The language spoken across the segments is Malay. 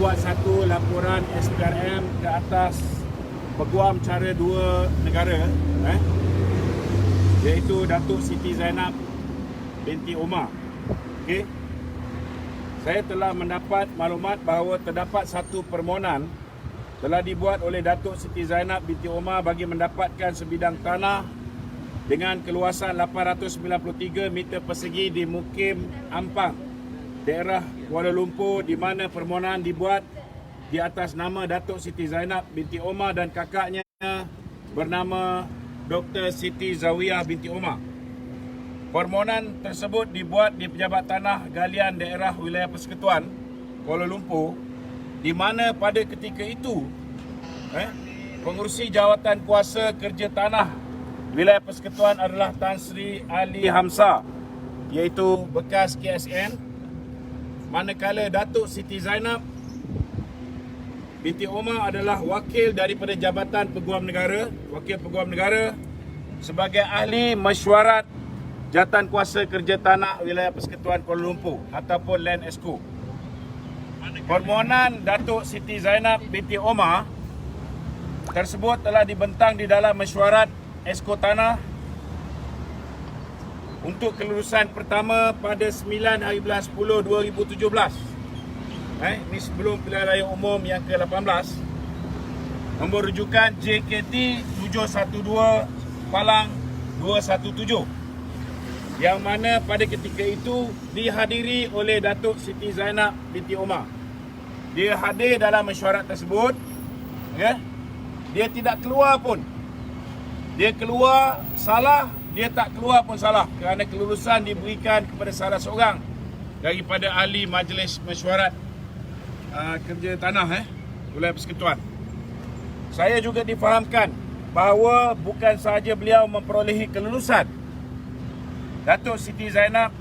membuat satu laporan SPRM ke atas peguam cara dua negara, iaitu Datuk Siti Zainab binti Omar. Okey. Saya telah mendapat maklumat bahawa terdapat satu permohonan telah dibuat oleh Datuk Siti Zainab binti Omar bagi mendapatkan sebidang tanah dengan keluasan 893 meter persegi di Mukim Ampang, daerah Kuala Lumpur, di mana permohonan dibuat di atas nama Datuk Siti Zainab binti Omar dan kakaknya bernama Dr. Siti Zawiyah binti Omar. Permohonan tersebut dibuat di Pejabat Tanah Galian Daerah Wilayah Persekutuan Kuala Lumpur, di mana pada ketika itu pengurusi jawatan kuasa kerja tanah Wilayah Persekutuan adalah Tan Sri Ali Hamzah, iaitu bekas KSN, manakala Datuk Siti Zainab binti Omar adalah wakil daripada Jabatan Peguam Negara, wakil Peguam Negara sebagai ahli mesyuarat Jawatan Kuasa Kerja Tanah Wilayah Persekutuan Kuala Lumpur ataupun Land Exco. Permohonan Datuk Siti Zainab binti Omar tersebut telah dibentang di dalam mesyuarat Exco Tanah untuk kelulusan pertama pada 9 hari bulan 10 2017. Ini sebelum pilihan raya umum yang ke-18. Nombor rujukan JKT 712 Palang 217. Yang mana pada ketika itu dihadiri oleh Datuk Siti Zainab binti Omar. Dia hadir dalam mesyuarat tersebut. Dia tidak keluar pun. Dia keluar salah, dia tak keluar pun salah, kerana kelulusan diberikan kepada salah seorang daripada ahli majlis mesyuarat kerja tanah Wilayah Persekutuan. Saya juga difahamkan bahawa bukan sahaja beliau memperolehi kelulusan, Datuk Siti Zainab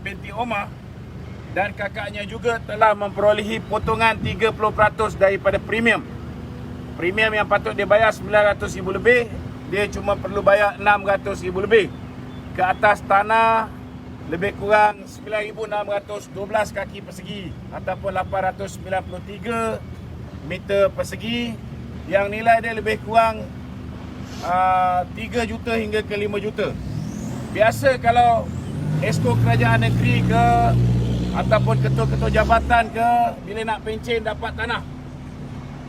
binti Omar dan kakaknya juga telah memperolehi potongan 30% daripada premium. Premium yang patut dia bayar RM900,000 lebih, dia cuma perlu bayar RM600,000 lebih ke atas tanah lebih kurang 9,612 kaki persegi ataupun 893 meter persegi yang nilai dia lebih kurang 3 juta hingga ke 5 juta. Biasa kalau Exco Kerajaan Negeri ke ataupun ketua-ketua jabatan ke, bila nak pencen dapat tanah.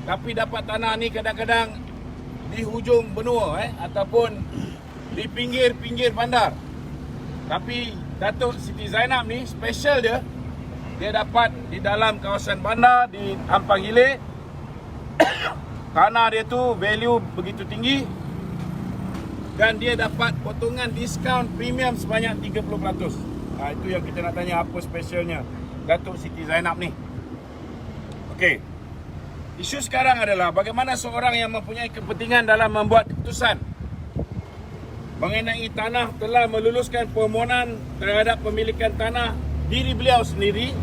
Tapi dapat tanah ni kadang-kadang di hujung benua ataupun di pinggir-pinggir bandar. Tapi Datuk Siti Zainab ni special dia dapat di dalam kawasan bandar di Ampang Hilir. Tanah dia tu value begitu tinggi dan dia dapat potongan diskaun premium sebanyak 30%. Itu yang kita nak tanya, apa specialnya Datuk Siti Zainab ni. Okey. Isu sekarang adalah bagaimana seorang yang mempunyai kepentingan dalam membuat keputusan mengenai tanah telah meluluskan permohonan terhadap pemilikan tanah diri beliau sendiri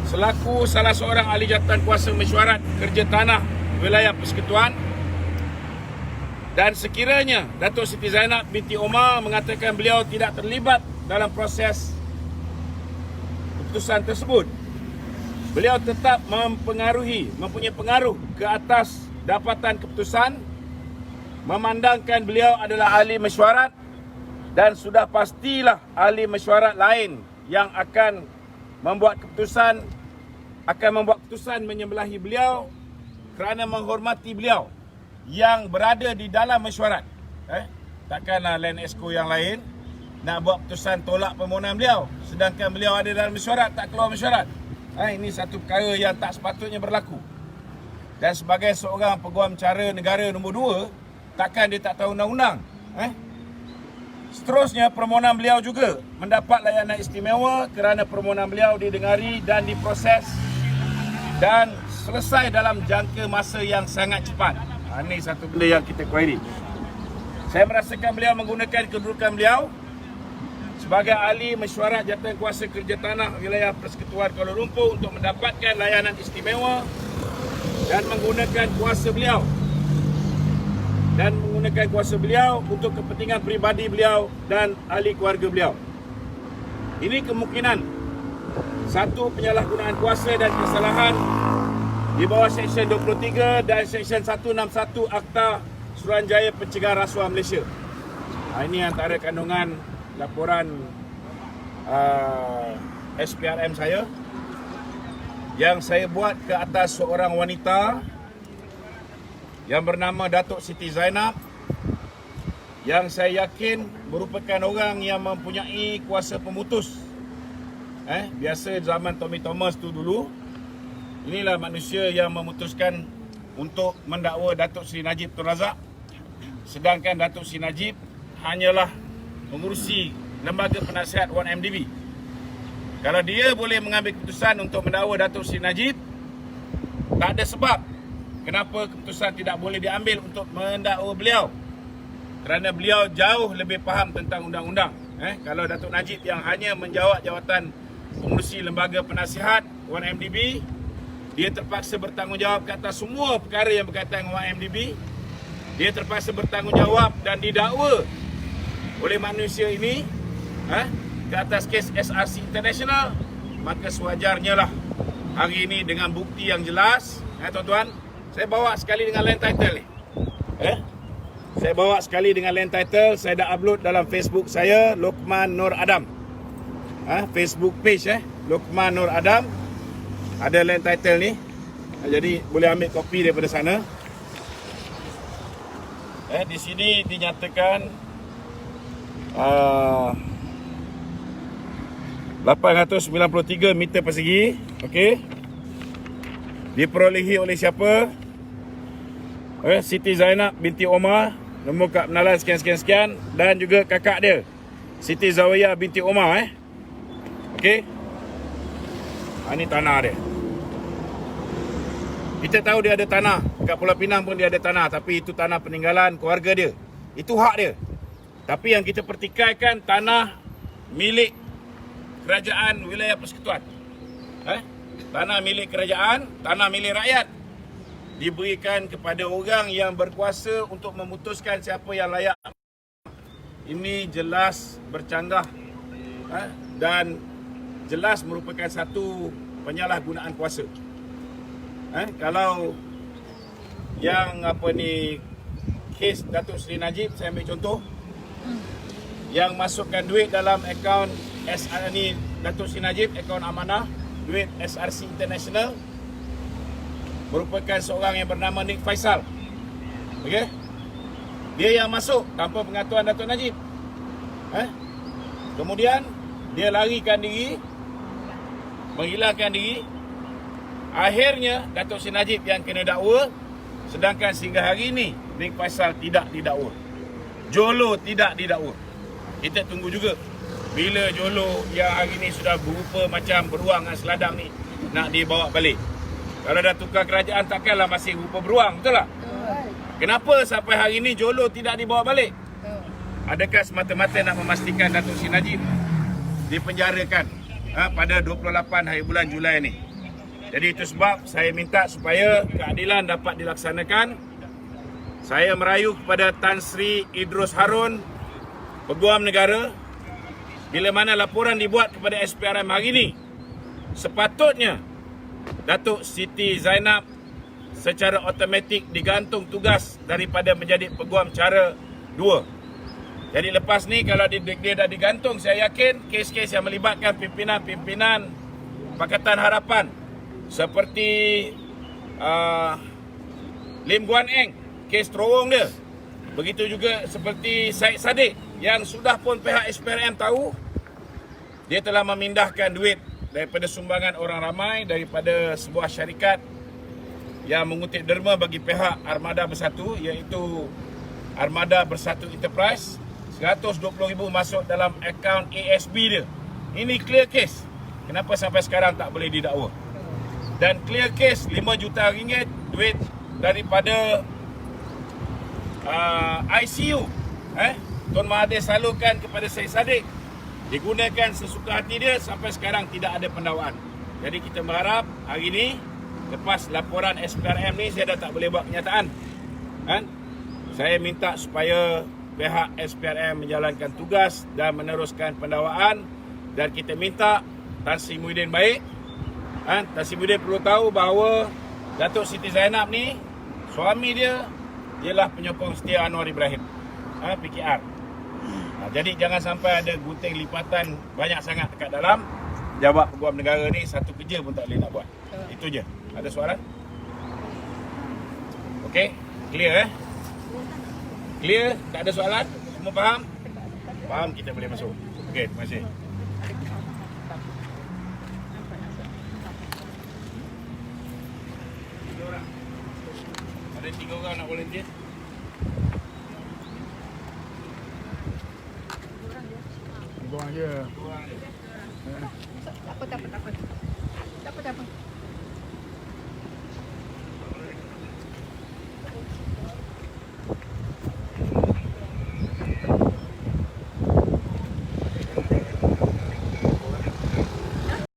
selaku salah seorang ahli jawatan kuasa mesyuarat kerja tanah Wilayah Persekutuan, dan sekiranya Datuk Siti Zainab binti Omar mengatakan beliau tidak terlibat dalam proses keputusan tersebut, beliau tetap mempunyai pengaruh ke atas dapatan keputusan, memandangkan beliau adalah ahli mesyuarat dan sudah pastilah ahli mesyuarat lain yang akan membuat keputusan menyebelahi beliau kerana menghormati beliau yang berada di dalam mesyuarat. Takkanlah Land Exco yang lain nak buat keputusan tolak permohonan beliau sedangkan beliau ada dalam mesyuarat, tak keluar mesyuarat. Ini satu perkara yang tak sepatutnya berlaku. Dan sebagai seorang peguam cara negara nombor 2, takkan dia tak tahu undang-undang. Seterusnya, permohonan beliau juga mendapat layanan istimewa kerana permohonan beliau didengari dan diproses dan selesai dalam jangka masa yang sangat cepat. Ini satu benda yang kita query. Saya merasakan beliau menggunakan kedudukan beliau sebagai ahli mesyuarat jawatan kuasa kerja tanah Wilayah Persekutuan Kuala Lumpur untuk mendapatkan layanan istimewa dan menggunakan kuasa beliau untuk kepentingan peribadi beliau dan ahli keluarga beliau. Ini kemungkinan satu penyalahgunaan kuasa dan kesalahan di bawah Seksyen 23 dan Seksyen 161 Akta Suruhanjaya Pencegahan Rasuah Malaysia. Ini antara kandungan laporan SPRM saya yang saya buat ke atas seorang wanita yang bernama Datuk Siti Zainab, yang saya yakin merupakan orang yang mempunyai kuasa pemutus. Biasa zaman Tommy Thomas tu dulu, inilah manusia yang memutuskan untuk mendakwa Datuk Seri Najib Tun Razak. Sedangkan Datuk Seri Najib hanyalah mengurusi lembaga penasihat 1MDB. Kalau dia boleh mengambil keputusan untuk mendakwa Datuk Seri Najib, tak ada sebab kenapa keputusan tidak boleh diambil untuk mendakwa beliau. Kerana beliau jauh lebih faham tentang undang-undang. Kalau Datuk Najib yang hanya menjawat jawatan pengurusi lembaga penasihat 1MDB, dia terpaksa bertanggungjawab ke atas semua perkara yang berkaitan dengan 1MDB. Dia terpaksa bertanggungjawab dan didakwa oleh manusia ini ke atas kes SRC International. Maka sewajarnya lah hari ini dengan bukti yang jelas, tuan-tuan, saya bawa sekali dengan land title ni. Saya bawa sekali dengan land title. Saya dah upload dalam Facebook saya, Lokman Nur Adam. Facebook page Lokman Nur Adam. Ada land title ni. Jadi boleh ambil kopi daripada sana. Di sini dinyatakan 893 meter persegi. Okey. Diperolehi oleh siapa? Siti Zainab binti Omar, nombor kad penalan sekian-sekian, dan juga kakak dia, Siti Zawiyah binti Omar. Okey. Ini tanah dia. Kita tahu dia ada tanah. Kat Pulau Pinang pun dia ada tanah, tapi itu tanah peninggalan keluarga dia. Itu hak dia. Tapi yang kita pertikaikan tanah milik kerajaan wilayah persekutuan. Tanah milik kerajaan, tanah milik rakyat diberikan kepada orang yang berkuasa untuk memutuskan siapa yang layak. Ini jelas bercanggah dan jelas merupakan satu penyalahgunaan kuasa. Kalau yang kes Datuk Seri Najib, saya ambil contoh, yang masukkan duit dalam akaun SR ni Datuk Seri Najib, akaun amanah duit SRC International, merupakan seorang yang bernama Nik Faisal. Okey? Dia yang masuk tanpa pengatuan Datuk Najib. Kemudian dia larikan diri, menghilangkan diri. Akhirnya Datuk Seri Najib yang kena dakwa, sedangkan sehingga hari ini Nik Faisal tidak didakwa. Jolo tidak didakwa. Kita tunggu juga bila Jolo yang hari ini sudah berupa macam beruang dan seladang ni nak dibawa balik. Kalau dah tukar kerajaan, takkanlah masih rupa beruang, betul tak? Kenapa sampai hari ini Jolo tidak dibawa balik? Adakah semata-mata nak memastikan Datuk Seri Najib dipenjarakan pada 28 hari bulan Julai ni? Jadi itu sebab saya minta supaya keadilan dapat dilaksanakan. Saya merayu kepada Tan Sri Idrus Harun, Peguam Negara, bila mana laporan dibuat kepada SPRM hari ini, sepatutnya Datuk Siti Zainab secara automatik digantung tugas daripada menjadi peguam cara 2. Jadi lepas ni kalau dia dah digantung, saya yakin kes-kes yang melibatkan pimpinan-pimpinan Pakatan Harapan seperti Lim Guan Eng, kes terowong dia. Begitu juga seperti Syed Saddiq yang sudah pun pihak SPRM tahu dia telah memindahkan duit daripada sumbangan orang ramai daripada sebuah syarikat yang mengutip derma bagi pihak Armada Bersatu, iaitu Armada Bersatu Enterprise. 120,000 masuk dalam akaun ASB dia. Ini clear case. Kenapa sampai sekarang tak boleh didakwa? Dan clear case 5 juta ringgit duit daripada ICU. Tuan Mahathir salurkan kepada Syed Saddiq, digunakan sesuka hati dia, sampai sekarang tidak ada pendakwaan. Jadi kita berharap hari ini, lepas laporan SPRM ni, saya dah tak boleh buat kenyataan. Saya minta supaya pihak SPRM menjalankan tugas dan meneruskan pendakwaan. Dan kita minta Tan Sri Muhyiddin baik. Tan Sri Muhyiddin perlu tahu bahawa Datuk Siti Zainab ni, suami dia ialah penyokong setia Anwar Ibrahim, PKR. Jadi jangan sampai ada gunting lipatan banyak sangat dekat dalam. Jabat Peguam Negara ni satu kerja pun tak boleh nak buat. Itu je. Ada soalan? Okey, clear Clear? Tak ada soalan? Semua faham? Faham, kita boleh masuk. Okey, terima kasih. Ada 3 orang nak volunteer? Buang je. Dua orang je. Tak apa.